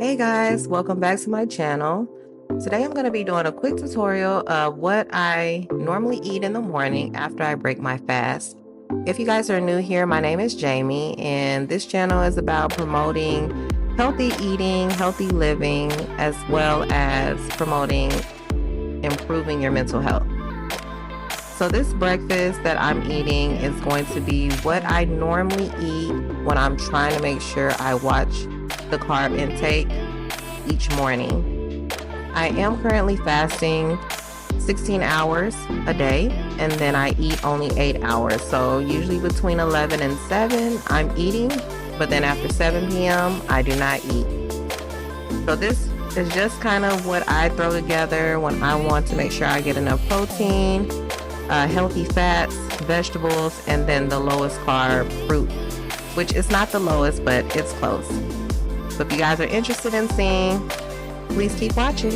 Hey guys, welcome back to my channel. Today I'm going to be doing a quick tutorial of what I normally eat in the morning after I break my fast. If you guys are new here, my name is Jamie and this channel is about promoting healthy eating, healthy living, as well as promoting improving your mental health. So this breakfast that I'm eating is going to be what I normally eat when I'm trying to make sure I watch the carb intake each morning. I am currently fasting 16 hours a day, and then I eat only 8 hours. So usually between 11 and 7 I'm eating, but then after 7 p.m. I do not eat. So this is just kind of what I throw together when I want to make sure I get enough protein, healthy fats, vegetables, and then the lowest carb fruit, which is not the lowest, but it's close. So if you guys are interested in seeing, please keep watching.